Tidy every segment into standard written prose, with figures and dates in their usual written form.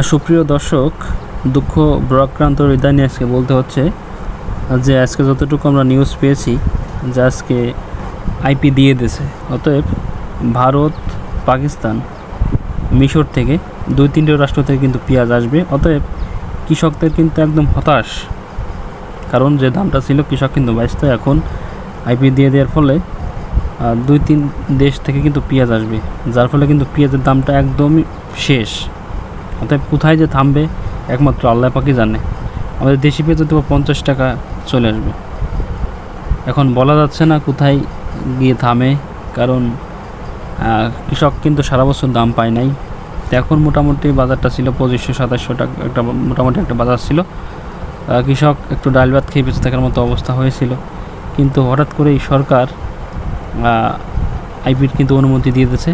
সুপ্রিয় দর্শক, দুঃখ ভারাক্রান্ত হৃদয় নিয়ে আজকে বলতে হচ্ছে যে আজকে যতটুকু আমরা নিউজ পেয়েছি যে আজকে আইপি দিয়ে দিয়েছে। অতএব ভারত, পাকিস্তান, মিশর থেকে 2-3টি রাষ্ট্র থেকে কিন্তু পেঁয়াজ আসবে। অতএব কৃষকদের কিন্তু একদম হতাশ, কারণ যে দামটা ছিল কৃষক কিন্তু ব্যস্ত। এখন আইপি দিয়ে দেওয়ার ফলে 2-3 দেশ থেকে কিন্তু পেঁয়াজ আসবে, যার ফলে কিন্তু পেঁয়াজের দামটা একদমই শেষ। অতএব কোথায় যে থামবে একমাত্র আল্লাহ পাকই জানে। আমাদের দেশি পেঁয়াজ তো 50 টাকা চলে আসবে, এখন বলা যাচ্ছে না কোথায় গিয়ে থামে, কারণ কৃষক কিন্তু সারা বছর দাম পায় নাই। তো এখন মোটামুটি বাজারটা ছিল 2500-2700 টাকা, একটা মোটামুটি একটা বাজার ছিল। কৃষক একটু ডাল ভাত খেয়ে বেঁচে থাকার মতো অবস্থা হয়েছিল, কিন্তু হঠাৎ করে এই সরকার আইপির কিন্তু অনুমতি দিয়ে দিয়েছে,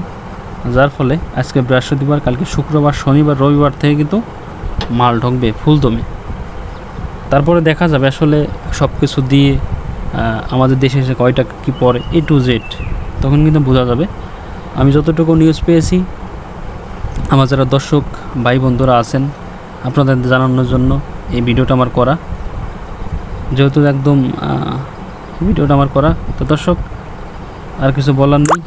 যার ফলে আজকে বৃহস্পতিবার, কালকে শুক্রবার, শনিবার, রবিবার থেকে কিন্তু মাল ঢুকবে ফুলদমে। তারপরে দেখা যাবে আসলে সব কিছু দিয়ে আমাদের দেশে এসে কয়টা কী পড়ে A to Z, তখন কিন্তু বোঝা যাবে। আমি যতটুকু নিউজ পেয়েছি, আমার যারা দর্শক ভাই বন্ধুরা আছেন আপনাদের জানানোর জন্য এই ভিডিওটা আমার করা, যেহেতু একদম ভিডিওটা আমার করা। তো দর্শক, আর কিছু বলার নেই,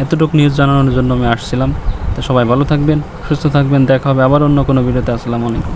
এতটুকু নিউজ জানানোর জন্য আমি আসছিলাম। তো সবাই ভালো থাকবেন, সুস্থ থাকবেন, দেখা হবে আবার অন্য কোনো ভিডিওতে। আসসালামু আলাইকুম।